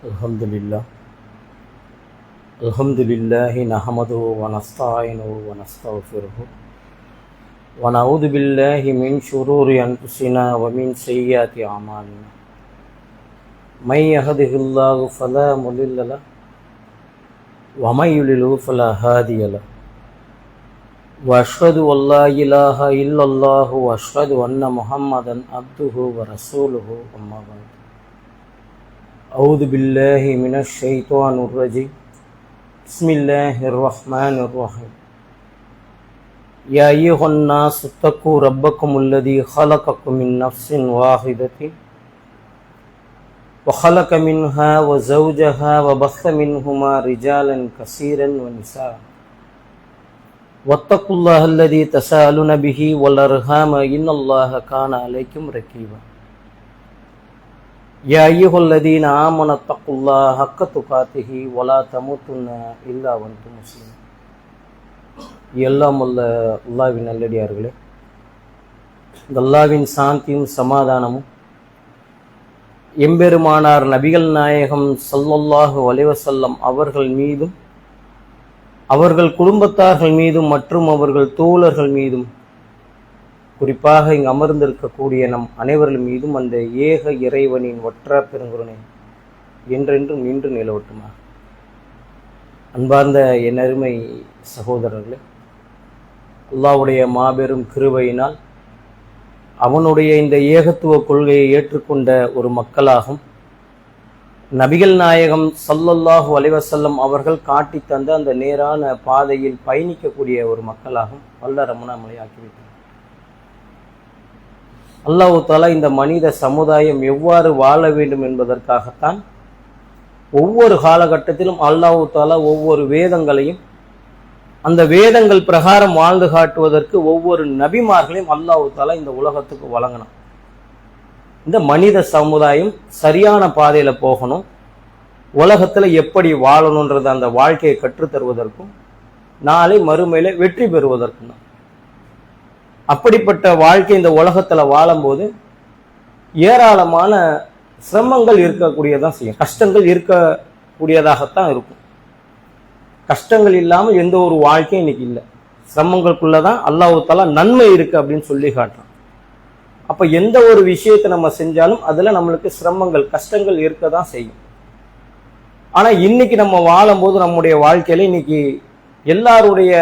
Alhamdulillah nahmaduhu wa nasta'inuhu wa nastaghfiruhu wa na'udzu billahi min shururi anfusina wa min sayyiati a'malina. May yahdihillahu fala mudilla lahu wa may yudlil fala hadiya lahu. Wa ashhadu an la ilaha illallah wa ashhadu anna Muhammadan abduhu wa rasuluhu. Amma ba'd. A'udzu billahi minash shaitanir rajim. Bismillahirrahmanirrahim. Ya ayyuhan nasu ittaqu rabbakumul ladzi khalaqakum min nafsin wahidatin wa khalaqa minha wa zawjaha wa batha minhuma rijalan kaseeran wa nisaa. Wattaqullaha alladzi tasaaluna bihi wal arhama innallaha kana alaykum raqiba. Ya ayyuhalladzina amanu taqullaha haqqa tuqatihi wa la tamutunna illa wa antum muslimun. எல்லாம் உள்ள அல்லாஹ்வின் நல்லடியார்களே, இந்த அல்லாஹ்வின் சாந்தியும் சமாதானமும் எம்பெருமானார் நபிகள் நாயகம் ஸல்லல்லாஹு அலைஹி வஸல்லம் அவர்கள் மீதும் அவர்கள் குடும்பத்தார்கள் மீதும் மற்றும் அவர்கள் தோழர்கள் மீதும் குறிப்பாக இங்கு அமர்ந்திருக்கக்கூடிய நம் அனைவர்கள் மீதும் அந்த ஏக இறைவனின் ஒற்றா பெருங்குருணை என்றென்றும் நின்று நிலவட்டுமா. அன்பார்ந்த என் அருமை சகோதரர்களே, அல்லாஹ்வுடைய மாபெரும் கிருபையினால் அவனுடைய இந்த ஏகத்துவ கொள்கையை ஏற்றுக்கொண்ட ஒரு மக்களாகும் நபிகள் நாயகம் ஸல்லல்லாஹு அலைஹி வஸல்லம் அவர்கள் காட்டி தந்த அந்த நேரான பாதையில் பயணிக்கக்கூடிய ஒரு மக்களாகும் வல்ல ரமணாமலை ஆக்கிவிட்டார். அல்லாஹ் தஆலா இந்த மனித சமுதாயம் எவ்வாறு வாழ வேண்டும் என்பதற்காகத்தான் ஒவ்வொரு காலகட்டத்திலும் அல்லாஹ் தஆலா ஒவ்வொரு வேதங்களையும் அந்த வேதங்கள் பிரகாரம் வாழ்ந்து காட்டுவதற்கு ஒவ்வொரு நபிமார்களையும் அல்லாஹ் தஆலா இந்த உலகத்துக்கு வழங்கினான். இந்த மனித சமுதாயம் சரியான பாதையில போகணும், உலகத்துல எப்படி வாழணும்ன்றது அந்த வாழ்க்கையை கற்றுத்தருவதற்கும் நாளை மறுமையில வெற்றி பெறுவதற்கும் தான். அப்படிப்பட்ட வாழ்க்கை இந்த உலகத்துல வாழும்போது ஏராளமான சிரமங்கள் இருக்கக்கூடியதான் செய்யும், கஷ்டங்கள் இருக்கக்கூடியதாகத்தான் இருக்கும். கஷ்டங்கள் இல்லாமல் எந்த ஒரு வாழ்க்கையும் இன்னைக்கு இல்லை. சிரமங்களுக்குள்ளதான் அல்லாஹ் தஆலா நன்மை இருக்கு அப்படின்னு சொல்லி காட்டுறான். அப்ப எந்த ஒரு விஷயத்தை நம்ம செஞ்சாலும் அதுல நம்மளுக்கு சிரமங்கள் கஷ்டங்கள் இருக்க தான் செய்யும். ஆனா இன்னைக்கு நம்ம வாழும்போது நம்முடைய வாழ்க்கையில இன்னைக்கு எல்லாருடைய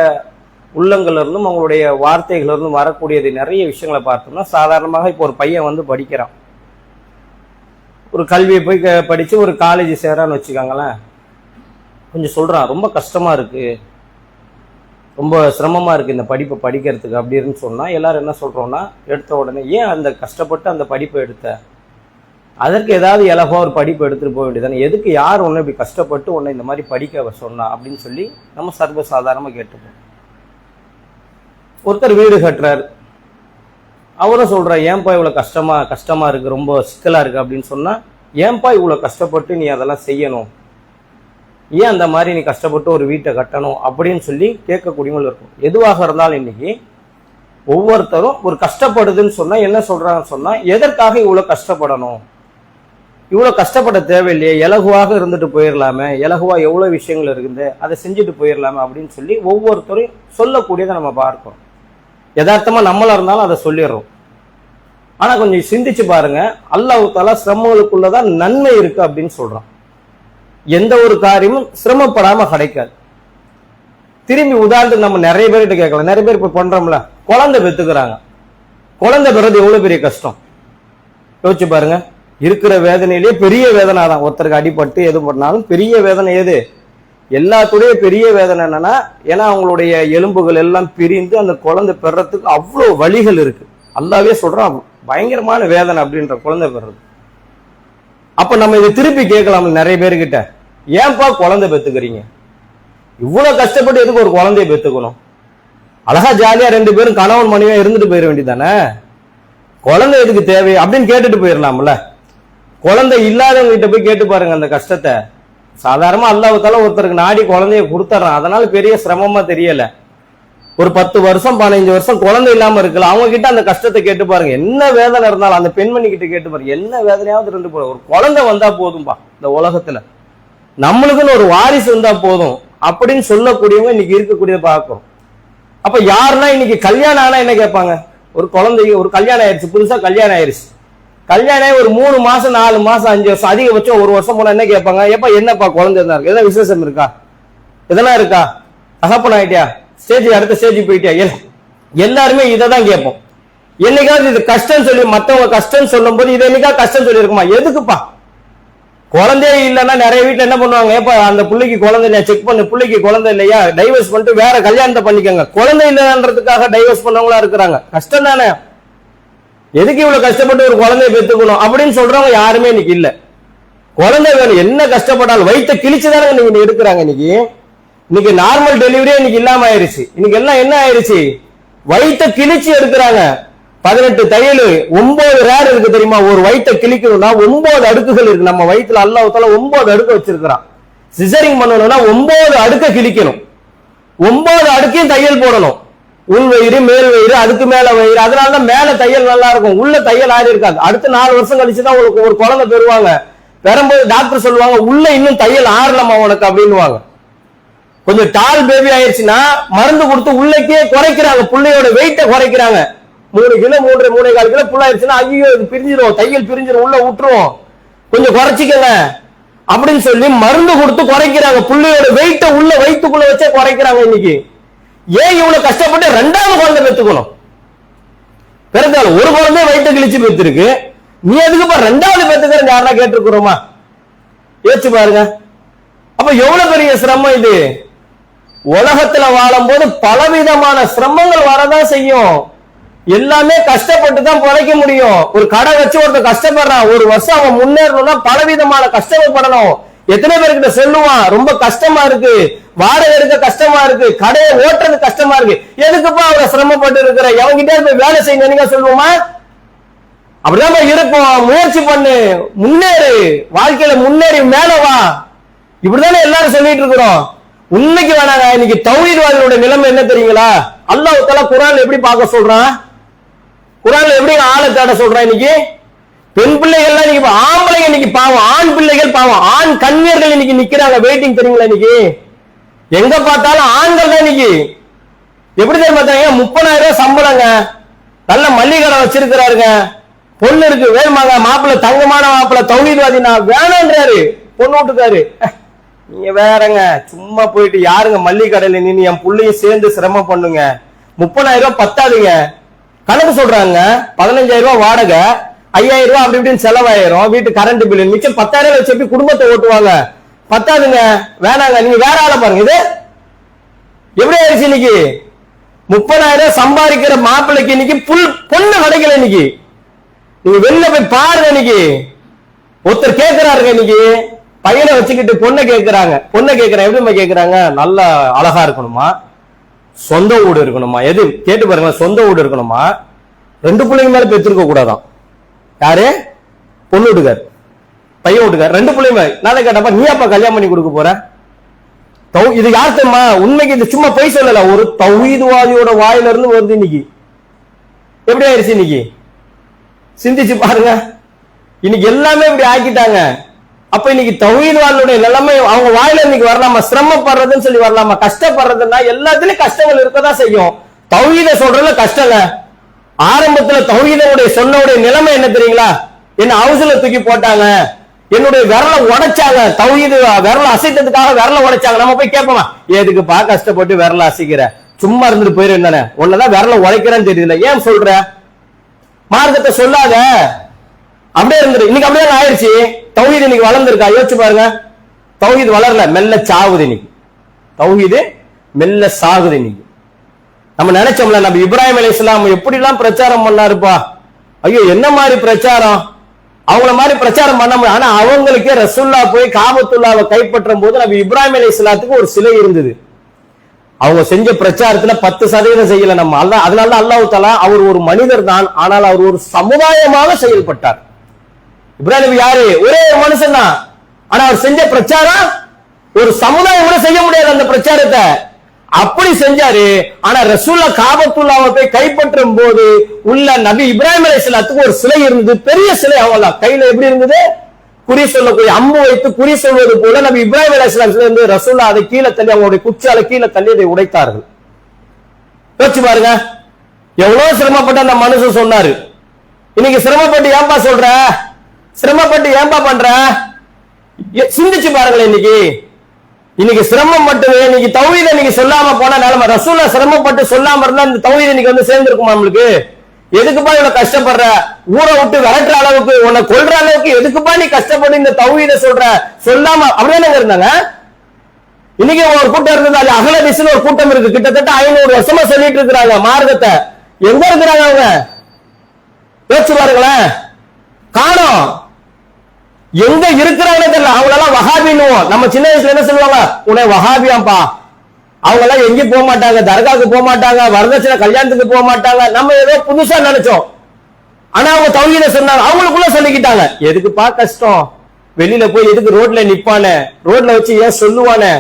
உள்ளங்கள்ல இருந்தும் அவங்களுடைய வார்த்தைகள் இருந்தும் வரக்கூடியது நிறைய விஷயங்களை பார்த்தோம்னா, சாதாரணமாக இப்போ ஒரு பையன் வந்து படிக்கிறான், ஒரு கல்வியை போய் படிச்சு ஒரு காலேஜ் சேரான்னு வச்சுக்காங்களேன், கொஞ்சம் சொல்றான் ரொம்ப கஷ்டமா இருக்கு, ரொம்ப சிரமமா இருக்கு இந்த படிப்பை படிக்கிறதுக்கு அப்படின்னு சொன்னா எல்லாரும் என்ன சொல்றோம்னா, எடுத்த உடனே ஏன் அந்த கஷ்டப்பட்டு அந்த படிப்பை எடுத்த, அதற்கு ஏதாவது இலவா ஒரு படிப்பு எடுத்துட்டு போக வேண்டியதானே, எதுக்கு யார் ஒன்று இப்படி கஷ்டப்பட்டு உன்னை இந்த மாதிரி படிக்க சொன்னா அப்படின்னு சொல்லி நம்ம சர்வசாதாரணமா கேட்டுப்போம். ஒருத்தர் வீடு கட்டுறாரு, அவரும் சொல்ற ஏன்பா இவ்வளவு கஷ்டமா இருக்கு, ரொம்ப சிக்கலா இருக்கு அப்படின்னு சொன்னா, ஏன்பா இவ்வளவு கஷ்டப்பட்டு நீ அதெல்லாம் செய்யணும், ஏன் அந்த மாதிரி நீ கஷ்டப்பட்டு ஒரு வீட்டை கட்டணும் அப்படின்னு சொல்லி கேட்கக்கூடியவங்களும் இருக்கும். எதுவாக இருந்தாலும் இன்னைக்கு ஒவ்வொருத்தரும் ஒரு கஷ்டப்படுதுன்னு சொன்னா என்ன சொல்றாங்கன்னு சொன்னா, எதற்காக இவ்வளவு கஷ்டப்படணும், இவ்வளவு கஷ்டப்பட தேவையில்லையே, இலகுவாக இருந்துட்டு போயிடலாமே, இலகுவா எவ்வளவு விஷயங்கள் இருக்குது அதை செஞ்சுட்டு போயிடலாமே அப்படின்னு சொல்லி ஒவ்வொருத்தரும் சொல்லக்கூடியதை நம்ம பார்க்கிறோம். யதார்த்தமா நம்மளா இருந்தாலும் அதை சொல்லிடுறோம். ஆனா கொஞ்சம் சிந்திச்சு பாருங்க, அல்லாஹ் தஆலா சிரமங்களுக்குள்ளதான் நன்மை இருக்கு அப்படின்னு சொல்றான். எந்த ஒரு காரியமும் சிரமப்படாம கிடைக்காது. திரும்பி உதாரணத்துக்கு நம்ம நிறைய பேர்கிட்ட கேட்கலாம், நிறைய பேர் இப்ப பண்றோம்ல, குழந்தை பெத்துக்கிறாங்க, குழந்தை பெறது எவ்வளவு பெரிய கஷ்டம் யோசிச்சு பாருங்க. இருக்கிற வேதனையிலேயே பெரிய வேதனை தான், ஒருத்தருக்கு அடிபட்டு எது பண்ணாலும் பெரிய வேதனை எது, எல்லாத்துடைய பெரிய வேதனை என்னன்னா, ஏன்னா அவங்களுடைய எலும்புகள் எல்லாம் பிரிந்து அந்த குழந்தை பெறத்துக்கு அவ்வளவு வலிகள் இருக்கு. அல்லாவே சொல்றான் பயங்கரமான வேதனை அப்படின்ற குழந்தை பெறது. அப்ப நம்ம இதை திருப்பி கேட்கலாம் நிறைய பேர்கிட்ட, ஏன்பா குழந்தை பெத்துக்கிறீங்க, இவ்வளவு கஷ்டப்பட்டு எதுக்கு ஒரு குழந்தைய பெத்துக்கணும், அழகா ஜாலியா ரெண்டு பேரும் கணவன் மனைவியா இருந்துட்டு போயிட வேண்டியதானே, குழந்தை எதுக்கு தேவை அப்படின்னு கேட்டுட்டு போயிடலாம்ல. குழந்தை இல்லாதவங்க கிட்ட போய் கேட்டு பாருங்க அந்த கஷ்டத்தை. சாதாரணமா அல்லாஹ் தஆலா ஒருத்தருக்கு நாடி குழந்தைய கொடுத்துறான், அதனால பெரிய சிரமமா தெரியல. ஒரு 10 வருஷம் 15 வருஷம் குழந்தை இல்லாம இருக்கலாம். அவங்க கிட்ட அந்த கஷ்டத்தை கேட்டு பாருங்க. என்ன வேதனை இருந்தாலும் அந்த பெண்மணி கிட்ட கேட்டு பாருங்க. என்ன வேதனையாவது ரெண்டு போற ஒரு குழந்தை வந்தா போதும்பா இந்த உலகத்துல, நம்மளுக்குன்னு ஒரு வாரிசு வந்தா போதும் அப்படின்னு சொல்லக்கூடியவங்க இன்னைக்கு இருக்கக்கூடிய பார்க்கிறோம். அப்ப யாருன்னா இன்னைக்கு கல்யாணம் ஆனா என்ன கேட்பாங்க? ஒரு குழந்தை, ஒரு கல்யாணம் ஆயிடுச்சு, புதுசா கல்யாணம் ஆயிடுச்சு, கல்யாணம் ஆகி ஒரு 3 மாசம் 4 மாசம் 5 வருஷம் அதிகபட்சம் 1 வருஷம் போனா என்ன கேட்பாங்க? எப்ப என்னப்பா குழந்தை இருந்தா இருக்கு, எதனா விசேஷம் இருக்கா, எதனா இருக்கா, தகப்பன் ஆயிட்டியா, ஸ்டேஜ் அடுத்த ஸ்டேஜ் போயிட்டியா, எல்லாருமே இதை தான் கேட்போம். என்னைக்காவது இது கஷ்டம் சொல்லி மத்தவங்க கஷ்டம் சொல்லும் போது இது என்னைக்கா கஷ்டம் சொல்லி இருக்குமா? எதுக்குப்பா? குழந்தையே இல்லைன்னா நிறைய வீட்டுல என்ன பண்ணுவாங்க, ஏப்பா அந்த பிள்ளைக்கு குழந்தை இல்லையா செக் பண்ணு, பிள்ளைக்கு குழந்தை இல்லையா டைவர்ஸ் பண்ணிட்டு வேற கல்யாணத்தை பண்ணிக்கோங்க. குழந்தை இல்லைன்றதுக்காக டைவர்ஸ் பண்ணவங்களா இருக்கிறாங்க. கஷ்டம் தானே, எதுக்கு இவ்வளவு கஷ்டப்பட்டு ஒரு குழந்தைய பெற்றுக்கணும் அப்படின்னு சொல்றவங்க யாருமே இன்னைக்கு இல்ல. குழந்தை வேணும், என்ன கஷ்டப்பட்டாலும் வயிற்ற கிழிச்சுதானே நீங்க எடுக்கிறாங்க. இன்னைக்கு நார்மல் டெலிவரியே இன்னைக்கு இல்லாம ஆயிருச்சு. இன்னைக்கு எல்லாம் என்ன ஆயிருச்சு, வயிற்ற கிழிச்சு எடுக்கிறாங்க. 18 தையல் 9 ரேர் இருக்கு தெரியுமா? ஒரு வயிற்ற கிழிக்கணும்னா 9 அடுக்குகள் இருக்கு. நம்ம வயிற்றுல அல்லாஹ் தஆலா 9 அடுக்கு வச்சிருக்கிறான். சிசரிங் பண்ணணும்னா 9 அடுக்க கிழிக்கணும், 9 அடுக்கையும் தையல் போடணும். உள் வயிறு, மேல் வயிறு, அதுக்கு மேல வயிறு. அதனாலதான் மேல தையல் நல்லா இருக்கும், உள்ள தையல் ஆறி இருக்காது. அடுத்து 4 வருஷம் கழிச்சுதான் உங்களுக்கு ஒரு குழந்தை பெறுவாங்க. பெறும்போது டாக்டர் சொல்லுவாங்க உள்ள இன்னும் தையல் ஆறலமா உனக்கு அப்படின்னுவாங்க. கொஞ்சம் டால் பேபி ஆயிடுச்சுன்னா மருந்து கொடுத்து உள்ளக்கே குறைக்கிறாங்க, பிள்ளையோட வெயிட்ட குறைக்கிறாங்க. 3 கிலோ 3.25 கிலோ புள்ள ஆயிடுச்சுன்னா ஐயோ இது பிரிஞ்சிரும், தையல் பிரிஞ்சிரும், உள்ள விட்டுருவோம், கொஞ்சம் குறைச்சிக்கங்க அப்படின்னு சொல்லி மருந்து கொடுத்து குறைக்கிறாங்க. பிள்ளையோட வெயிட்ட உள்ள வயிற்றுக்குள்ள வச்சே குறைக்கிறாங்க. இன்னைக்கு ஏன் இவ்வளவு கஷ்டப்பட்டு 2வது குழந்தை பெற்றுக்கணும்? பிறந்தாலும் ஒரு குழந்தை வயிற்று கிழிச்சு பெற்றிருக்கு, நீ எதுக்குப்பா 2வது பெற்றுக்கிறேன் யாரா கேட்டிருக்கிறோமா? யோசிச்சு பாருங்க. அப்ப எவ்வளவு பெரிய சிரமம் இது. உலகத்துல வாழும் போது பலவிதமான சிரமங்கள் வரதான் செய்யும். எல்லாமே கஷ்டப்பட்டு தான் பிழைக்க முடியும். ஒரு கடை வச்சு ஒருத்தர் கஷ்டப்படுறான், ஒரு வருஷம் அவன் முன்னேறணும்னா பலவிதமான கஷ்டப்படணும். எத்தனை பேர்கிட்ட சொல்லுவான் ரொம்ப கஷ்டமா இருக்கு, வாடகை எடுக்க கஷ்டமா இருக்கு, கடையை ஓட்டுறது கஷ்டமா இருக்கு, எதுக்குப்பா அவரை சிரமப்பட்டு இருக்கிற, எவங்கிட்ட போய் வேலை செய்யுங்க சொல்லுவோமா? அப்படிதான் இருப்போம். முயற்சி பண்ணு, முன்னேறு, வாழ்க்கையில முன்னேறி மேல வா, இப்படிதானே எல்லாரும் சொல்லிட்டு இருக்கிறோம். உண்மைக்கு வேணாங்க. இன்னைக்கு தௌஹீத்வாதிகளுடைய நிலைமை என்ன தெரியுங்களா? அல்லாஹ் தஆலா குர்ஆன்ல எப்படி பார்க்க சொல்றான், குர்ஆன்ல எப்படி ஆளை தேட சொல்றான். இன்னைக்கு பெண் பிள்ளைகள் இன்னைக்கு ஆம்பளைங்க இன்னைக்கு பாவம், ஆண் பிள்ளைகள் பாவம், ஆண் கன்னியர்கள் இன்னைக்கு நிக்கிறாங்க வெயிட்டிங் தெரியுங்களா? இன்னைக்கு எங்க பார்த்தாலும் ஆண்கள் தான். இன்னைக்கு எப்படி தெரியுமா? 30,000 ரூபாய் சம்பளங்க, நல்ல மல்லிகை கடை வச்சிருக்கிறாருங்க, பொண்ணு இருக்கு வேணுமாங்க, மாப்பிள்ள தங்கமான மாப்பிள்ள தௌஹீத்வாதி நான் வேணான்றாரு, பொண்ணு விட்டுக்காரு. நீங்க வேறங்க, சும்மா போயிட்டு யாருங்க மல்லிகை கடையில நின்று என் புள்ளையும் சேர்ந்து சிரமம் பண்ணுங்க, 30,000 ரூபாய் பத்தாதுங்க. கணக்கு சொல்றாங்க, 15,000 ரூபாய் வாடகை, 5,000 ரூபாய் அப்படி இப்படின்னு செலவாயிரும், வீட்டு கரண்ட் பில் மிச்சம் 10,000 வச்சு எப்படி குடும்பத்தை ஓட்டுவாங்க? பத்தாதுங்க, வேணாங்க. நீங்க வேற ஆளை பாருங்க. இது எப்படி ஆயிடுச்சு? இன்னைக்கு 30,000 சம்பாதிக்கிற மாப்பிள்ளைக்கு இன்னைக்கு பொண்ணு கிடைக்கல. இன்னைக்கு நீங்க வெளில போய் பாருங்க. இன்னைக்கு ஒருத்தர் கேட்கிறாருங்க, இன்னைக்கு பையனை வச்சுக்கிட்டு பொண்ணை கேட்கிறாங்க. பொண்ணை கேட்கிறாங்க, எப்படி கேட்கிறாங்க? நல்ல அழகா இருக்கணுமா, சொந்த வீடு இருக்கணுமா, எது கேட்டு பாருங்க. சொந்த வீடு இருக்கணுமா, 2 பிள்ளைங்க மேல பெற்றிருக்க கூடாதான். யாரு? பொண்ணு வீட்டுக்காரு, பையன் வீட்டுக்காரு, 2 பிள்ளைங்க. நான் கேட்டப்ப நீ அப்பா கல்யாணம் பண்ணி கொடுக்க போற? இது யார் தெரியுமா? உண்மைக்கு இது சும்மா போய் சொல்லல, ஒரு தௌஹீத்வாதியோட வாயில இருந்து வருது. இன்னைக்கு எப்படி ஆயிடுச்சு? இன்னைக்கு சிந்திச்சு பாருங்க. இன்னைக்கு எல்லாமே இப்படி ஆக்கிட்டாங்க. அப்ப இன்னைக்கு தௌஹீத்வாதியோட நிலைமை அவங்க வாயில இன்னைக்கு வரலாமா? சிரமப்படுறதுன்னு சொல்லி வரலாமா? கஷ்டப்படுறதுன்னா எல்லாத்துலயும் கஷ்டங்கள் இருக்கதான் செய்யும். தௌஹீத சொல்றதுல கஷ்டங்க. ஆரம்பத்துல தௌஹீதனுடைய சொன்னவுடைய நிலைமை என்ன தெரியுங்களா? என்ன ஹவுஸ்ல தூக்கி போட்டாங்க, என்னுடைய விரலை உடைச்சாங்க, தௌஹீது விரலை அசைத்ததுக்காக விரலை உடைச்சாங்க. நம்ம போய் கேட்போமா, எதுக்குப்பா கஷ்டப்பட்டு விரலை அசைக்கிற, சும்மா இருந்துட்டு போயிரு, என்னன்னு ஒன்னதான் விரலை உடைக்கிறேன்னு தெரியல, ஏன் சொல்ற? மார்க்கத்தை சொல்லாத, அப்படியே இருந்துரு. இன்னைக்கு அப்படியே ஆயிடுச்சு. தௌஹீது இன்னைக்கு வளர்ந்துருக்கா? யோசிச்சு பாருங்க. தௌஹீது வளரல, மெல்ல சாவுது. இன்னைக்கு தௌஹீது மெல்ல சாகுது. இன்னைக்கு நம்ம நினைச்சோம்ல, நம்ம இப்ராஹிம் அலைஹிஸ்ஸலாம் எப்படி எல்லாம் பிரச்சாரம் பண்ணாருப்பா, ஐயோ என்ன மாதிரி பிரச்சாரம், அவங்கள மாதிரி பிரச்சாரம் பண்ண முடியும். ஆனா அவங்களுக்கே ரசூல்லா போய் காபத்துல்லாவை கைப்பற்றும் போது நபி இப்ராஹிம் அலைஹிஸ்ஸலாத்துக்கு ஒரு சிலை இருந்தது. அவங்க செஞ்ச பிரச்சாரத்துல 10% செய்யல நம்ம. அதனால அல்லாஹ் தஆலா அவர் ஒரு மனிதர் தான், ஆனால் அவர் ஒரு சமுதாயமாக செயல்பட்டார். இப்ராஹிம் யாரு? ஒரே மனுஷன் தான். ஆனா அவர் செஞ்ச பிரச்சாரம் ஒரு சமுதாயம் கூட செய்ய முடியாது அந்த பிரச்சாரத்தை. அப்படி செஞ்சாரு. ஆனா ரசூல்லா காபத்துல்லாவை போய் கைப்பற்றும் போது உள்ள நபி இப்ராஹிம் அலைஹிஸ்ஸலாத்துக்கு ஒரு சிலை இருந்தது, பெரிய சிலை. அவங்க கையில எப்படி இருந்தது? குறி சொல்லக்கூடிய அம்பு வைத்து குறி சொல்வது போல நபி இப்ராஹிம் அலைஹிஸ்ஸலாம் இருந்து ரசூல்லா அதை கீழே தள்ளி அவங்களுடைய குச்சால கீழே தள்ளி அதை உடைத்தார்கள். யோசிச்சு பாருங்க, எவ்வளவு சிரமப்பட்டு அந்த மனுஷன் சொன்னாரு. இன்னைக்கு சிரமப்பட்டு ஏன்பா சொல்ற, சிரமப்பட்டு ஏன்பா பண்ற, சிந்திச்சு பாருங்களேன். இன்னைக்கு சிரமம் மட்டுமே, இன்னைக்கு தௌஹீத நீங்க சொல்லாம போன நிலைமை. ரசூல்லா சிரமப்பட்டு சொல்லாம இருந்தா இந்த தௌஹீத இன்னைக்கு வந்து சேர்ந்திருக்குமா நம்மளுக்கு? எதுக்குப்பா இவ்வளவு கஷ்டப்படுற, ஊரை விட்டு விரட்டுற அளவுக்கு, உன்னை கொல்ற அளவுக்கு எதுக்குப்பா நீ கஷ்டப்பட்டு இந்த தௌஹீத சொல்ற, சொல்லாம அப்படியே இருந்தாங்க. இன்னைக்கு ஒரு கூட்டம் இருந்தது, அது அகலதிஸ்னு ஒரு கூட்டம் இருக்கு, கிட்டத்தட்ட 500 வருஷமா சொல்லிட்டு இருக்கிறாங்க மார்க்கத்தை. எங்க இருக்கிறாங்க அவங்க? யோசிச்சு பாருங்களேன், காணோம். எங்க இருக்கிறாங்க தெரியல. அவங்களெல்லாம் வஹாபின்னுவோம். நம்ம சின்ன வயசுல என்ன சொல்லுவாங்க, உன்னை வஹாபியாம்பா. அவங்க எல்லாம் எங்கேயும் போக மாட்டாங்க, தர்காவுக்கு போக மாட்டாங்க, வரதட்சணை கல்யாணத்துக்கு போக மாட்டாங்க. நம்ம ஏதோ புதுசா நினைச்சோம். ஆனா அவங்க தௌஹீத சொன்னாங்க, அவங்களுக்குள்ள சொல்லிக்கிட்டாங்க. எதுக்குப்பா கஷ்டம், வெளியில போய் எதுக்கு ரோட்ல நிப்பானே, ரோட்ல வச்சு ஏன் சொல்லுவானே,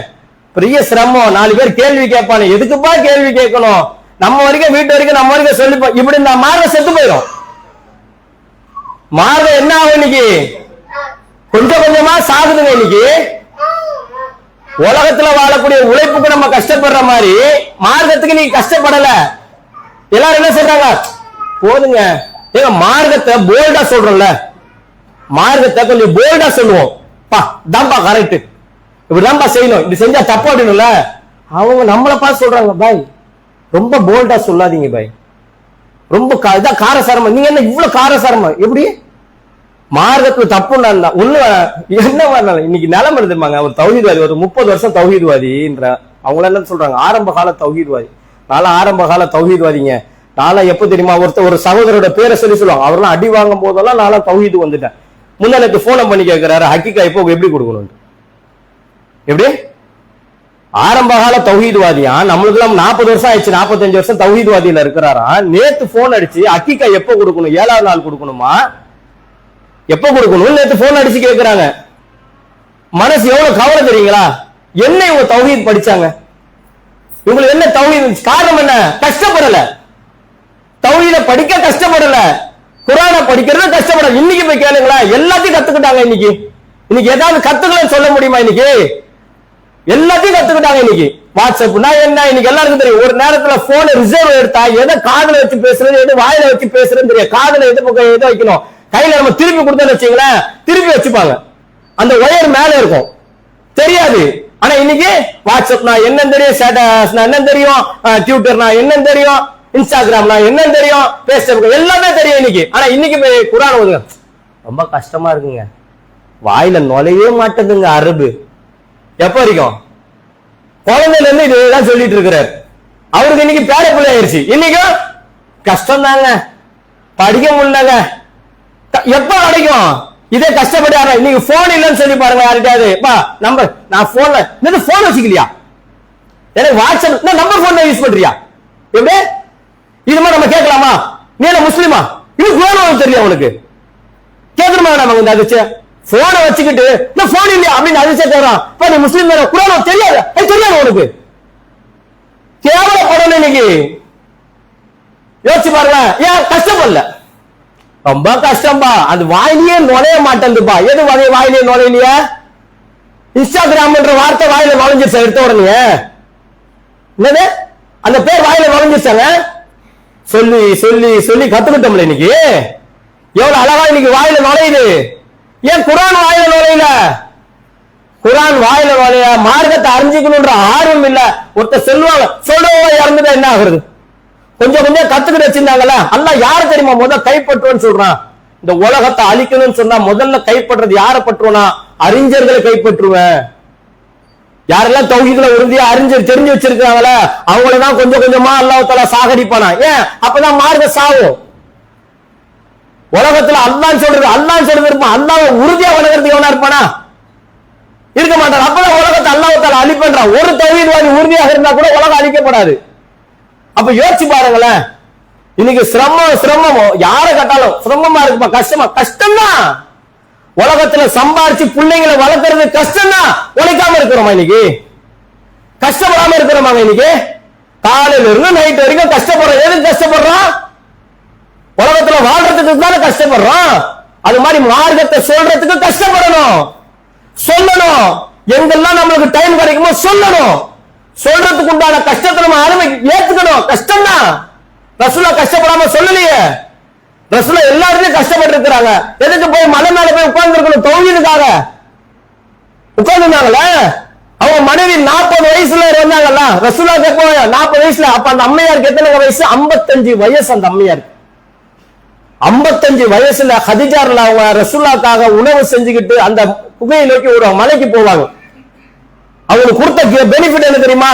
பெரிய சிரமம், 4 பேர் கேள்வி கேட்பானே, எதுக்குப்பா கேள்வி கேட்கணும், நம்ம வரைக்கும் வீட்டு வரைக்கும் நம்ம வரைக்கும் சொல்லிப்போம். இப்படி இந்த மார்க்கம் செத்து போயிடும். மார்க்கம் என்ன ஆகும்? இன்னைக்கு கொஞ்சம் கொஞ்சமா சாகுதுங்க. இன்னைக்கு உலகத்துல வாழக்கூடிய உழைப்புக்கு நம்ம கஷ்டப்படுற மாதிரி மார்க்கத்துக்கு நீங்க கஷ்டப்படல. எல்லாரும் என்ன சொல்றாங்க, போதுங்க ஏங்க மார்க்கத்தை போல்டா சொல்றோம்ல, மார்க்கத்தை கொஞ்சம் போல்டா சொல்லுவோம். பா தான்பா கரெக்ட், இப்படிதான்பா செய்யணும், இப்படி செஞ்சா தப்பு அப்படின்னுல. அவங்க நம்மளை பார்த்து சொல்றாங்க, பாய் ரொம்ப போல்டா சொல்லாதீங்க பாய், ரொம்ப இதான் காரசாரமா, நீங்க என்ன இவ்வளவு காரசாரமா, எப்படி மார்க்கத்துல தப்புன்னா ஒண்ணு என்ன மாதிரி இன்னைக்கு நிலைமை இருந்துருப்பாங்க. ஒரு தௌஹீத்வாதி, ஒரு 30 வருஷம் தௌஹீத்வாதின்ற அவங்கள என்ன சொல்றாங்க, ஆரம்ப கால தௌஹீத்வாதி. நானும் ஆரம்ப கால தௌஹீத்வாதிங்க. நானும் எப்ப தெரியுமா, ஒரு சகோதரோட பேரை சொல்லி சொல்லுவாங்க, அவரெல்லாம் அடி வாங்கும் போதெல்லாம் நானும் தௌஹீது வந்துட்டேன். முன்னாடி போனை பண்ணி கேட்கிறாரு, ஹக்கீகா இப்போ எப்படி கொடுக்கணும், எப்படி ஆரம்ப கால தௌஹீத்வாதியா, நம்மளுக்கு எல்லாம் 40 வருஷம் ஆயிடுச்சு, 45 வருஷம் தௌஹீத்வாதியில இருக்கிறாரா. நேத்து போன் அடிச்சு ஹக்கீகா எப்போ கொடுக்கணும், 7வது நாள் கொடுக்கணுமா, எப்ப கொடுக்கணும், நேத்து போன் அடிச்சு கேட்கிறாங்க. மனசு எவ்வளவு கவலை தெரியுங்களா? என்ன இவங்க தௌஹீத் படிச்சாங்க, இவங்களுக்கு என்ன தௌஹீத், காரணம் என்ன, கஷ்டப்படல, தௌஹீத படிக்க கஷ்டப்படல, குர்ஆனை படிக்கிறது கஷ்டப்படல. இன்னைக்கு போய் கேளுங்களா, எல்லாத்தையும் கத்துக்கிட்டாங்க. இன்னைக்கு ஏதாவது கத்துக்கலன்னு சொல்ல முடியுமா? இன்னைக்கு எல்லாத்தையும் கத்துக்கிட்டாங்க. இன்னைக்கு வாட்ஸ்அப்னா என்ன இன்னைக்கு எல்லாருக்கும் தெரியும். ஒரு நேரத்துல போன் ரிசர்வ் எடுத்தா எதை காதுல வச்சு பேசுறது, எது வாயில வச்சு பேசுறதுன்னு தெரியும். காதுல எது பக்கம் எதை வைக்கணும், கையில நம்ம திருப்பி கொடுத்தோம்னு வச்சுங்களேன், திருப்பி வச்சுப்பாங்க, அந்த ஒயர் மேல இருக்கும், தெரியாது. ஆனா இன்னைக்கு வாட்ஸ்அப் நான் என்னன்னு தெரியும், ஸ்டேட்டஸ் நான் என்னன்னு தெரியும், ட்விட்டர் நான் என்னன்னு தெரியும், இன்ஸ்டாகிராம் நான் என்னன்னு தெரியும், பேஸ்புக் எல்லாமே தெரியும் இன்னைக்கு. ஆனா இன்னைக்கு போய் குர்ஆன் ஓதுங்க ரொம்ப கஷ்டமா இருக்குங்க, வாயில நுழையவே மாட்டேங்குங்க அரபு. எப்ப வரைக்கும் குழந்தைல இருந்து இதுதான் சொல்லிட்டு இருக்கிறார். அவருக்கு இன்னைக்கு பேர பிள்ளை ஆயிருச்சு, இன்னைக்கும் கஷ்டம் தாங்க, படிக்க முடியலங்க. எப்ப கிடைக்கும் இதே கஷ்டப்பட்டு? இன்னைக்கு போன் இல்லைன்னு சொல்லி பாருங்க யார்கிட்டயாவது, நம்பர் நான் போன்ல போன் வச்சுக்கலையா, எனக்கு வாட்ஸ்அப் நம்பர் போன் யூஸ் பண்றியா, எப்படி இது மாதிரி நம்ம கேட்கலாமா? நீ என்ன முஸ்லிமா, இது குர்ஆன் தெரியும் உனக்கு, கேட்கணுமா நமக்கு இந்த அதிர்ச்சி? போனை வச்சுக்கிட்டு போன் இல்லையா அப்படின்னு அதிர்ச்சி கேட்கறான். நீ முஸ்லீம் குர்ஆன் தெரியாது, தெரியாது உனக்கு, கேவலப்படணும் இன்னைக்கு. யோசிச்சு பாருங்க, ஏன் கஷ்டப்படல, ரொம்ப கஷ்டம்பா, அது வாயிலேயே நுழைய மாட்டேங்குதுப்பா. எது வாயிலேயே நுழையிலையா? இன்ஸ்டாகிராம் வார்த்தை வாயில நுழைஞ்சிருச்சா எடுத்த உடனே? என்னது அந்த பேர் வாயில நுழைஞ்சிருச்சாங்க, சொல்லி சொல்லி சொல்லி கத்துக்கிட்டோம்ல. இன்னைக்கு எவ்வளவு அழகா இன்னைக்கு வாயில நுழையுது. ஏன் குர்ஆன் வாயில நுழையல? குர்ஆன் வாயில நுழைய மார்க்கத்தை அறிஞ்சிக்கணும்ன்ற ஆர்வம் இல்ல. ஒருத்தர் சொல்லுவாங்க, சொல்றவங்க இறந்துட்டா என்ன ஆகுறது, கொஞ்சம் கொஞ்சம் கத்துக்கிட்டு வச்சிருந்தாங்கல்ல. அல்லாஹ் யாரை தெரியுமா முதல்ல கைப்பற்றுவேன்னு சொல்றான். இந்த உலகத்தை அழிக்கணும்னு சொன்னா முதல்ல கைப்பற்றுறது யாரை பற்றுவனா, அறிஞர்களை கைப்பற்றுவேன். யாரெல்லாம் தௌஹீதுல உறுதியா அறிஞர் தெரிஞ்சு வச்சிருக்காங்களே அவங்களதான் கொஞ்சம் கொஞ்சமா அல்லாஹ் தஆலா சாகடிப்பானா. ஏன்? அப்பதான் மார்க்க சாவும். உலகத்துல அல்லாஹ் சொல்றது இருப்பான், அல்லாஹ் உறுதியா வணங்குறதுக்கு எவனா இருப்பானா? இருக்க மாட்டான். அப்பதான் உலகத்தை அல்லாஹ் தஆலா அழிப்பன்றான். ஒரு தௌஹீத்வாதி உறுதியாக இருந்தா கூட உலகம் அழிக்கப்படாது. அப்ப யோசிச்சு பாருங்களேன், இன்னைக்கு சிரமம் யாரை கேட்டாலும் சிரமமா இருக்குப்பா, கஷ்டமா, கஷ்டம்தான். உலகத்துல சம்பாரிச்சு பிள்ளைங்களை வளர்க்கறது கஷ்டம்தான். உழைக்காம இருக்கிறோமா இன்னைக்கு? கஷ்டப்படாம இருக்கிறோமாங்க இன்னைக்கு? காலையில இருந்து நைட் வரைக்கும் கஷ்டப்படுறோம். எதுக்கு கஷ்டப்படுறோம்? உலகத்துல வாழ்றதுக்கு தானே கஷ்டப்படுறோம். அது மாதிரி மார்க்கத்தை சொல்றதுக்கு கஷ்டப்படணும், சொல்லணும். எங்கெல்லாம் நம்மளுக்கு டைம் கிடைக்குமோ சொல்லணும். சொல்றதுக்கு உண்டான கஷ்டத்தை நம்ம அருமை ஏத்துக்கணும். கஷ்டம் தான். ரசூலுல்லாஹ் கஷ்டப்படாம சொல்லலையே. ரசூலுல்லாஹ் எல்லாருமே கஷ்டப்பட்டு இருக்கிறாங்க. எதுக்கு போய் மலை மேல போய் உட்கார்ந்து இருக்கணும்? தௌஹீதுக்காக உட்கார்ந்துருந்தாங்களே. அவங்க மனைவி 40 வயசுல இருந்தாங்கல்ல, ரசூலுல்லாஹ் கேட்பாங்க 40 வயசுல. அப்ப அந்த அம்மையாருக்கு எத்தனை வயசு? 55 வயசு. அந்த அம்மையாருக்கு 55 வயசுல ஹதிஜார்ல அவங்க ரசூலுல்லாஹ்க்காக உணவு செஞ்சுக்கிட்டு அந்த குகையை நோக்கி ஒரு மலைக்கு போவாங்க. அவங்களுக்கு கொடுத்த பெனிஃபிட் என்ன தெரியுமா?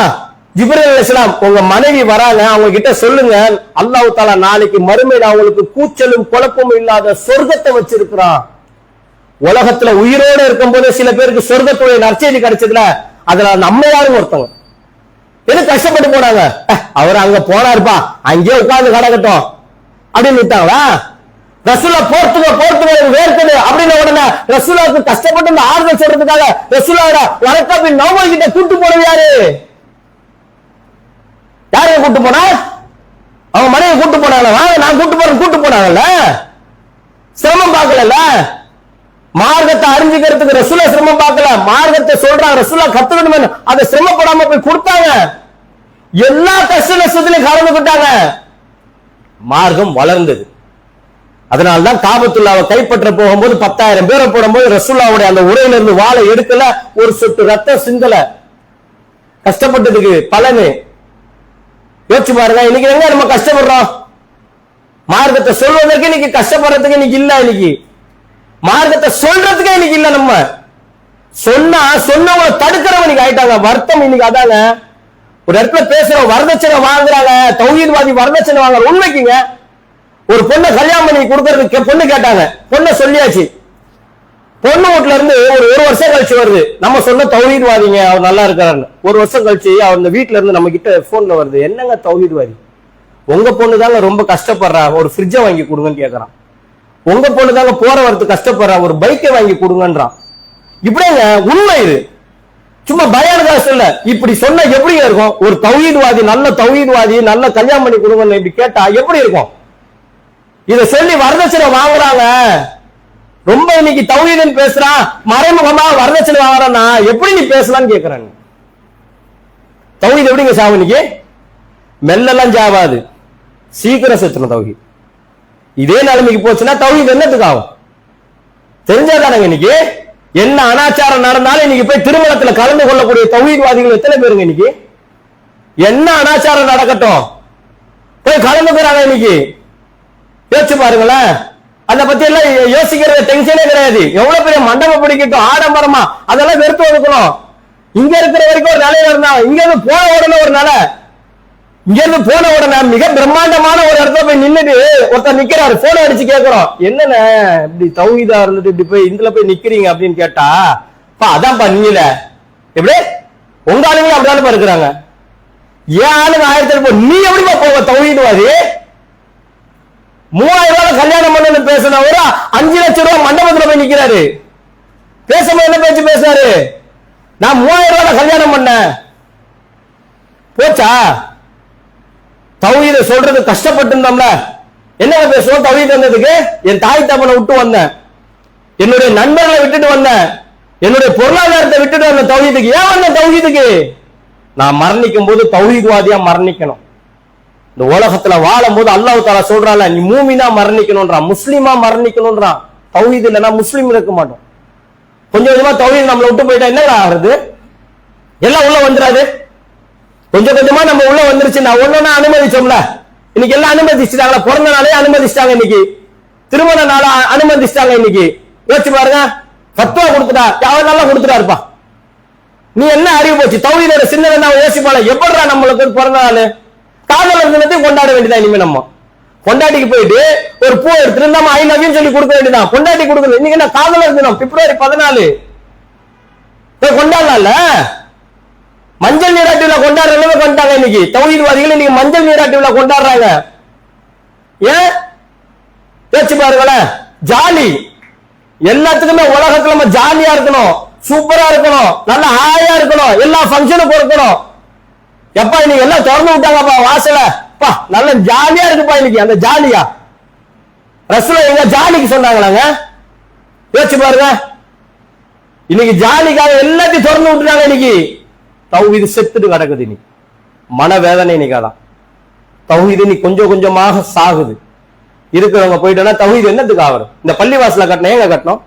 ஜிப்ரீல் அலைஹிஸ்ஸலாம், உங்க மனைவி வராங்க, அவங்க கிட்ட சொல்லுங்க அல்லாஹ் தஆலா நாளைக்கு மறுமையில அவங்களுக்கு கூச்சலும் குழப்பமும் இல்லாத சொர்க்கத்தை வச்சிருக்கிறான். உலகத்துல உயிரோடு இருக்கும் போது சில பேருக்கு சொர்க்கத்துடைய நற்செய்தி கிடைச்சதுல அதுல நம்மையாரும் ஒருத்தவங்க. எது கஷ்டப்பட்டு போனாங்க? அவர் அங்க போனாருப்பா, அங்கேயே உட்கார்ந்து கடக்கட்டும் அப்படின்னு விட்டாங்களா? ரசூலுல்லாஹ் போர்த்துக வேர்க்குது அப்படின்னு உடனே ரசூலுல்லாஹ்க்கு கஷ்டப்பட்டு இந்த ஆறுதல் சொல்றதுக்காக ரசூலுல்லாஹ் வரக்கா பின் நௌஃபல் கிட்ட கூட்டு போனது யாரு? யாரையும் கூட்டு போனா? அவங்க மனைவி கூட்டு போனாங்களா? நான் கூட்டு போனாங்கல்ல. சிரமம் பார்க்கல. மார்க்கத்தை அறிஞ்சுக்கிறதுக்கு ரசூலுல்லாஹ் சிரமம் பார்க்கல. மார்க்கத்தை சொல்றாங்க, ரசூலுல்லாஹ் கத்துக்கணும், அதை சிரமப்படாம போய் கொடுத்தாங்க. எல்லா கஷ்ட நஷ்டத்திலையும் கலந்துக்கிட்டாங்க. மார்க்கம் வளர்ந்தது. அதனால்தான் காபத்துல்லாவை கைப்பற்ற போகும்போது 10,000 பேரை போடும்போது ரசூலுல்லாஹ்வுடைய அந்த உரையில இருந்து வாளை எடுக்கல, ஒரு சொட்டு ரத்தம் சிந்தல. கஷ்டப்பட்டதுக்கு பலனு யோசிச்சு பாருங்க. இன்னைக்கு எங்க நம்ம கஷ்டப்படுறோம்? மார்க்கத்தை சொல்வதற்கு இன்னைக்கு கஷ்டப்படுறதுக்கு இன்னைக்கு இல்ல. இன்னைக்கு மார்க்கத்தை சொல்றதுக்கே இன்னைக்கு இல்ல. நம்ம சொன்னவங்களை தடுக்கிறவங்க இன்னைக்கு ஆயிட்டாங்க. வருத்தம் இன்னைக்கு அதாங்க. ஒரு இடத்துல பேசுறோம், வரதட்சணை வாங்குறாங்க, தௌஹீத்வாதி வரதட்சணை வாங்குற. உண்மைக்குங்க ஒரு பொண்ணை கல்யாணம் பண்ணி கொடுக்கறதுக்கு பொண்ணு கேட்டாங்க, பொண்ணை சொல்லியாச்சு. பொண்ணு வீட்டுல இருந்து ஒரு வருஷம் கழிச்சு வருது, நம்ம சொன்ன தௌஹீத்வாதிங்க அவர் நல்லா இருக்காரு. ஒரு வருஷம் கழிச்சு அவர் இந்த வீட்டுல இருந்து நம்ம கிட்ட போன்ல வருது, என்னங்க தௌஹீத்வாதி, உங்க பொண்ணு தாங்க ரொம்ப கஷ்டப்படுறா, ஒரு ஃப்ரிட்ஜை வாங்கி கொடுங்கன்னு கேட்கறான். உங்க பொண்ணு தாங்க போற வரத்து கஷ்டப்படுறா, ஒரு பைக்கை வாங்கி கொடுங்கன்றான். இப்படிங்க உண்மை. இது சும்மா பயானுக்காக சொல்ல. இப்படி சொன்ன எப்படி இருக்கும்? ஒரு தௌஹீத்வாதி, நல்ல தௌஹீத்வாதி, நல்ல கல்யாணம் பண்ணி கொடுங்கன்னு இப்படி கேட்டா எப்படி இருக்கும்? இத சொல்லி வரதட்சணை வாங்குறாங்க. ரொம்ப இன்னைக்கு தௌஹீதுன்னு பேசுறான், மறைமுகமா வரதட்சணை வாங்குறான்னா எப்படி நீ பேசலாம்னு கேக்குறாங்க. தௌஹீத் எப்படிங்க சாவு? இன்னைக்கு மெல்லெல்லாம் சாவாது, சீக்கிரம் செத்துணும் தௌஹீத். இதே நிலைமைக்கு போச்சுன்னா தௌஹீத் என்னத்துக்கு ஆகும்? தெரிஞ்சாதானங்க. இன்னைக்கு என்ன அனாச்சாரம் நடந்தாலும் இன்னைக்கு போய் திருமணத்துல கலந்து கொள்ளக்கூடிய தௌஹீத்வாதிகள் எத்தனை பேருங்க? இன்னைக்கு என்ன அனாச்சாரம் நடக்கட்டும் போய் கலந்துக்கிறாங்க. இன்னைக்கு யோசிச்சு பாருங்களேன். அதை பத்தி எல்லாம் யோசிக்கிறது டென்ஷனே கிடையாது. எவ்வளவு பெரிய மண்டபம் பிடிக்கட்டும், ஆடம்பரமா, அதெல்லாம் வெறுத்து ஒதுக்கணும். இங்க இருக்கிற வரைக்கும் ஒரு நிலையில இருந்தா, இங்க இருந்து போன உடனே ஒரு நிலை, இங்க இருந்து போன உடனே மிக பிரம்மாண்டமான ஒரு இடத்துல போய் நின்னுட்டு ஒருத்தர் நிக்கிறாரு, போன அடிச்சு கேட்கிறோம், என்னென்ன இப்படி தௌஹீதா இருந்துட்டு இப்படி போய் இதுல போய் நிக்கிறீங்க அப்படின்னு கேட்டா, அதான்ப்பா நீல எப்படி உங்க ஆளுங்க அப்படிதான் இருக்கிறாங்க. ஏன் ஆளுங்க 1000 நீ எப்படிப்பா போவ தௌஹீத்வாதி? 3000 ரூபாய் கல்யாணம் பண்ணு பேசினவரு 5 லட்சம் ரூபாய் மண்டபத்துல போய் நிக்கிறாரு. பேசும்போது என்ன பேச்சு பேசுறாரு? நான் 3000 ரூபாய் கல்யாணம் பண்ண போச்சா? தௌஹீத சொல்றது கஷ்டப்பட்டு இருந்தோம்ல, என்ன பேசுவோம்? தௌஹீத் வந்ததுக்கு என் தாய் தப்பனை விட்டு வந்தேன், என்னுடைய நண்பர்களை விட்டுட்டு வந்தேன், என்னுடைய பொருளாதாரத்தை விட்டுட்டு வந்த தௌஹீதுக்கு. ஏன் வந்த தௌஹீதுக்கு? நான் மரணிக்கும் போது தௌஹீத்வாதியா மரணிக்கணும். இந்த உலகத்துல வாழும் போது அல்லாஹ் தஆலா சொல்றான்ல, நீ மூமினா மரணிக்கணும்ன்றான், முஸ்லிமா மரணிக்கணும்ன்றான். தௌஹீத் இல்லைன்னா முஸ்லீம் இருக்க மாட்டோம். கொஞ்சம் கொஞ்சமா தௌஹீத் நம்மளை விட்டு போயிட்டா என்ன ஆகுறது? எல்லாம் உள்ள வந்துடாது. கொஞ்சம் கொஞ்சமா நம்ம உள்ள வந்துருச்சு. நான் ஒன்னொன்னா அனுமதிச்சோம்ல, இன்னைக்கு எல்லாம் அனுமதிச்சுட்டாங்களா? பிறந்த நாளே அனுமதிச்சிட்டாங்க, இன்னைக்கு திருமண நாள அனுமதிச்சிட்டாங்க. இன்னைக்கு யோசிச்சு பாருங்க, ஃபத்வா கொடுத்துட்டா யாரும் நல்லா கொடுத்துட்டாருப்பா. நீ என்ன அறிவு போச்சு? தௌஹீதோட சின்ன யோசிப்பாள, எப்படா நம்மளுக்கு பிறந்த நாள் காதலர் தினத்தையும் கொண்டாட வேண்டியதா? இனிமே நம்ம கொண்டாட்டிக்கு போயிட்டு ஒரு பூ எடுத்துட்டு நம்ம ஐ லவ் யூ சொல்லி கொடுக்க வேண்டியதான். கொண்டாட்டி கொடுக்கல. இன்னைக்கு என்ன காதலர் தினம் பிப்ரவரி 14 கொண்டாடலாம்ல. மஞ்சள் நீராட்டு விழா கொண்டாடுற அளவு கொண்டாங்க. இன்னைக்கு தௌஹீத்வாதிகள் இன்னைக்கு மஞ்சள் நீராட்டு விழா கொண்டாடுறாங்க. ஏன் பேச்சு பாருங்களேன், ஜாலி. எல்லாத்துக்குமே உலகத்துல நம்ம ஜாலியா இருக்கணும், சூப்பரா இருக்கணும், நல்ல ஹாயா இருக்கணும், எல்லா ஃபங்க்ஷனுக்கும் இருக்கணும். எப்பா இன்னைக்கு எல்லாம் திறந்து விட்டாங்கப்பா வாசல, பா நல்ல ஜாலியா இருக்குப்பா இன்னைக்கு. அந்த ஜாலியா ரசூலுல்லாஹ் எங்க ஜாலிக்கு சொன்னாங்களாங்க? யோசிச்சு பாருங்க. இன்னைக்கு ஜாலிக்காக எல்லாத்தையும் திறந்து விட்டுட்டாங்க. இன்னைக்கு தௌஹீது செத்துட்டு கிடக்குது. இன்னைக்கு மனவேதனை. இன்னைக்கு அதான் தௌஹீது இன்னைக்கு கொஞ்சம் கொஞ்சமாக சாகுது. இருக்கிறவங்க போயிட்டோம்னா தௌஹீது என்னத்துக்கு ஆகும்? இந்த பள்ளி வாசல கட்டணும் ஏங்க கட்டணும்?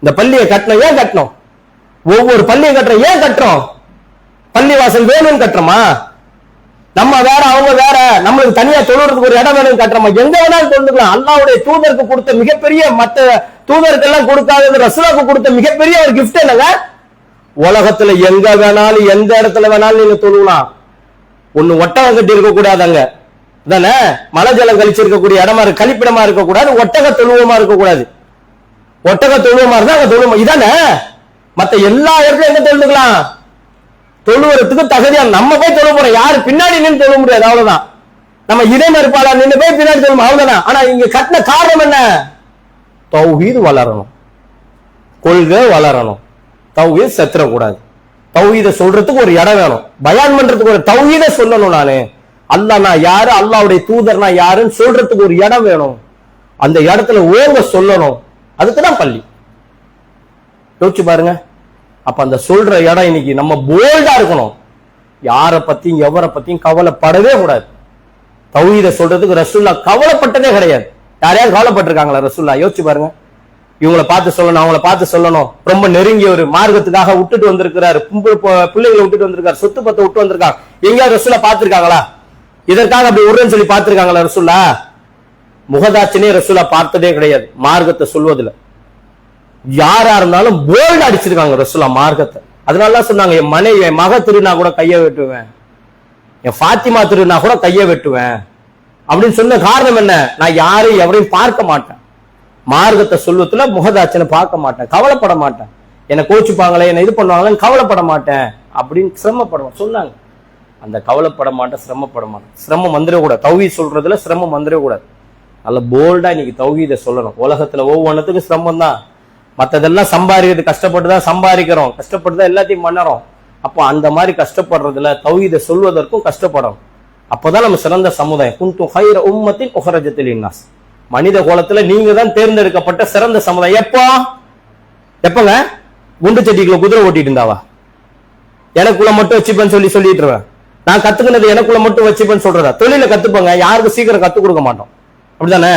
இந்த பள்ளியை கட்டணும் ஏன் கட்டணும்? ஒவ்வொரு பள்ளியை கட்டுறோம் ஏன் கட்டுறோம்? பள்ளி வாசல் வேணும்னு கட்டுறோமா? நம்ம வேற அவங்க வேற, நம்மளுக்கு தனியா தொழுறதுக்கு ஒரு இடம் வேணும்னு கட்டுறோமா? எங்க வேணாலும் தொழுதுக்கலாம். அல்லாஹ்வுடைய தூதருக்கு கொடுத்த மிகப்பெரிய, மற்ற தூதருக்கு எல்லாம் கொடுக்காதது ரசூலுக்கு கொடுத்த மிகப்பெரிய ஒரு கிஃப்ட் என்னங்க? உலகத்துல எங்க வேணாலும் எந்த இடத்துல வேணாலும் நீங்க தொழுவலாம். ஒண்ணு ஒட்டகம் கட்டி இருக்க கூடாதாங்க தானே? மலை ஜலம் கழிச்சிருக்கக்கூடிய இடமா இருக்கு, கழிப்பிடமா இருக்கக்கூடாது. ஒட்டக தொழுவமா இருக்கக்கூடாது. ஒட்டக தொழுவமா இருந்தா அங்க தொழுவமா இதானே? மத்த எல்லா இடத்துலயும் எங்க தொழுதுக்கலாம்? தொழுவறதுக்கு தகுதியா நம்ம போய் தொழ போறோம். யாரு பின்னாடி நின்று தொழ முடியாது, அவ்வளவுதான். நம்ம இதே மறுப்பாளா நின்று போய் பின்னாடி தொழுவோம், அவ்வளவுதான். ஆனா இங்க கட்டின காரணம் என்ன? தௌஹீது வளரணும், கொள்கை வளரணும், தௌஹீத் செத்துறக்கூடாது. தௌஹீத சொல்றதுக்கு ஒரு இடம் வேணும், பயான் பண்றதுக்கு ஒரு தௌஹீத சொல்லணும். நானு அல்லாஹ் நான் யாரு, அல்லாஹ்வுடைய தூதர்னா யாருன்னு சொல்றதுக்கு ஒரு இடம் வேணும். அந்த இடத்துல ஓங்க சொல்லணும். அதுக்குதான் பள்ளி. யோசிச்சு பாருங்க. அப்ப அந்த சொல்ற இடம் இன்னைக்கு நம்ம போல்டா இருக்கணும். யார பத்தியும் எவரை பத்தியும் கவலைப்படவே கூடாது. தௌஹீத சொல்றதுக்கு ரசூலுல்லாஹ் கவலைப்பட்டதே கிடையாது. யாரையாவது கவலைப்பட்டிருக்காங்களா ரசூலுல்லாஹ்? யோசிச்சு பாருங்க. இவங்களை பார்த்து சொல்லணும், அவங்கள பார்த்து சொல்லணும். ரொம்ப நெருங்கிய ஒரு மார்க்கத்துக்காக விட்டுட்டு வந்திருக்கிறாரு, பிள்ளைகளை விட்டுட்டு வந்திருக்காரு, சொத்து பத்தை விட்டு வந்திருக்காங்க. எங்கேயாவது ரசூலுல்லாஹ் பார்த்திருக்காங்களா? இதற்காக அப்படி உருன்னு சொல்லி பார்த்திருக்காங்களா ரசூலுல்லாஹ்? முகதாட்சனே ரசூலுல்லாஹ் பார்த்ததே கிடையாது மார்க்கத்தை சொல்வதுல. யாரா இருந்தாலும் போல்டு அடிச்சிருக்காங்க ரசூலுல்லாஹ் மார்க்கத்தை. அதனாலதான் சொன்னாங்க, என் மனைவி, என் மக திருநா கூட கைய வெட்டுவேன், என் ஃபாத்திமா திருநா கூட கைய வெட்டுவேன் அப்படின்னு சொன்ன காரணம் என்ன? நான் யாரையும் எவரையும் பார்க்க மாட்டேன், மார்க்கத்தை சொல்வதுல முகதாட்சனை பார்க்க மாட்டேன், கவலைப்பட மாட்டேன், என்னை கோச்சுப்பாங்களே, என்ன இது பண்ணுவாங்களேன்னு கவலைப்பட மாட்டேன் அப்படின்னு சிரமப்படுவேன் சொன்னாங்க. அந்த கவலைப்பட மாட்டேன், சிரமப்பட மாட்டேன், சிரமம் வந்துடக்கூடாது. தௌஹீத் சொல்றதுல சிரமம் வந்துடக்கூடாது. நல்ல போல்டா இன்னைக்கு தௌஹீதை சொல்லணும். உலகத்துல ஒவ்வொன்றுத்துக்கும் சிரமம் தான். மற்றதெல்லாம் சம்பாதிக்கிறது கஷ்டப்பட்டு தான் சம்பாதிக்கிறோம், கஷ்டப்பட்டு தான் எல்லாத்தையும் பண்ணறோம். அப்போ அந்த மாதிரி கஷ்டப்படுறதுல தௌஹீதை சொல்வதற்கும் கஷ்டப்படும். அப்போதான் நம்ம சிறந்த சமுதாயம். குன்தும் ஹைர உம்மத்தின் உஹ்ரஜத் லின்னாஸ், மனித கோலத்துல நீங்க தான் தேர்ந்தெடுக்கப்பட்ட சிறந்த சமுதாயம். எப்பங்க குண்டு சட்டிக்குள்ள குதிரை ஓட்டிட்டு இருந்தாவா? எனக்குள்ள மட்டும் வச்சுப்பேன்னு சொல்லிட்டு இருவேன். நான் கத்துக்கினது எனக்குள்ள மட்டும் வச்சுப்பேன்னு சொல்றதா? தொழில கத்துப்பாங்க, யாருக்கும் சீக்கிரம் கத்துக் கொடுக்க மாட்டோம், அப்படித்தானே?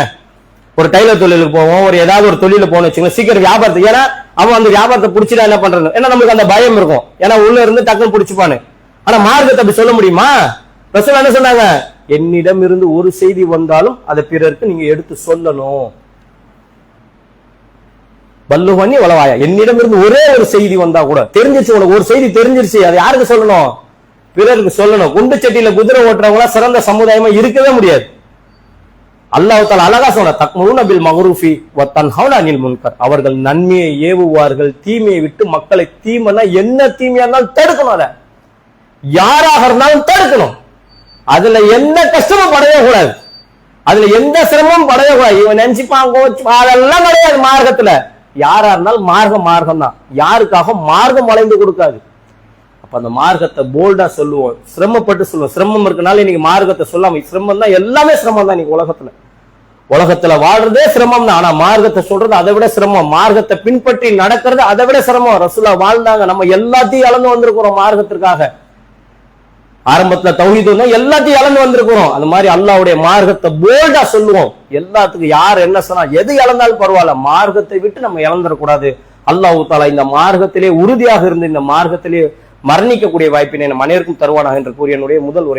ஒரு டைலர் தொழிலுக்கு போவோம், ஒரு ஏதாவது ஒரு தொழில போகணும் வச்சுக்கோங்க, சீக்கிரம் வியாபாரத்துக்கு. ஏன்னா அவன் அந்த வியாபாரத்தை பிடிச்சிட்டா என்ன பண்றது? ஏன்னா நம்மளுக்கு அந்த பயம் இருக்கும், ஏன்னா உள்ள இருந்து டக்குன்னு பிடிச்சுப்பானு. ஆனா மார்க்கத்தை அப்படி சொல்ல முடியுமா? ரசூல் என்ன சொன்னாங்க? என்னிடம் இருந்து ஒரு செய்தி வந்தாலும் அதை பிறருக்கு நீங்க எடுத்து சொல்லணும். பல்லு பண்ணி வளவாயா. என்னிடம் இருந்து ஒரே ஒரு செய்தி வந்தா கூட, தெரிஞ்சிருச்சு உனக்கு ஒரு செய்தி தெரிஞ்சிருச்சு, அதை யாருக்கு சொல்லணும்? பிறருக்கு சொல்லணும். குண்டு சட்டியில குதிரை ஓட்டுறவங்களா சிறந்த சமுதாயமா இருக்கவே முடியாது. அல்லாஹ் தஆலா அழகா சொல்ற, தக்முரூன பில் மஅரூஃபி வ தன்ஹவுன அனில் முன்கர், அவர்கள் நன்மையை ஏவுவார்கள், தீமையை விட்டு மக்களை, தீமைனா என்ன தீமையா இருந்தாலும் தடுக்கணும், அதை யாராக இருந்தாலும் தடுக்கணும். அதுல எந்த கஷ்டமும் படவே கூடாது, அதுல எந்த சிரமமும் படவே கூடாது. இவன் நினைச்சுப்பாங்க அதெல்லாம் கிடையாது. மார்க்கத்துல யாரா இருந்தாலும் மார்க்கம் தான், யாருக்காக மார்க்கம் வளைந்து கொடுக்காது. அப்ப அந்த மார்க்கத்தை போல்டா சொல்லுவோம், சிரமப்பட்டு சொல்லுவோம். சிரமம் இருக்கனால இன்னைக்கு மார்க்கத்தை சொல்லாம, சிரமம் தான், எல்லாமே சிரமம் தான் இன்னைக்கு உலகத்துல வாழ்றதே சிரமம் தான். ஆனா மார்க்கத்தை சொல்றது அதை விட சிரமம், மார்க்கத்தை பின்பற்றி நடக்கிறது அதை விட சிரமம். ரசூலுல்லாஹ் வாழ்ந்தாங்க, நம்ம எல்லாத்தையும் இழந்து வந்திருக்கிறோம் மார்க்கத்திற்காக. ஆரம்பத்துல தௌஹீத் எல்லாத்தையும் இழந்து வந்திருக்கிறோம். அந்த மாதிரி அல்லாஹ்வுடைய மார்க்கத்தை போல்டா சொல்லுவோம். எல்லாத்துக்கும் யார் என்ன சொன்னா எது இழந்தாலும் பரவாயில்ல, மார்க்கத்தை விட்டு நம்ம இழந்துடக்கூடாது. அல்லாஹ் தஆலா இந்த மார்க்கத்திலே உறுதியாக இருந்து இந்த மார்க்கத்திலே மரணிக்கக்கூடிய வாய்ப்பினை நம் அனைவருக்கும் தருவானாக என்று கூறிய என்னுடைய முதல் உரை.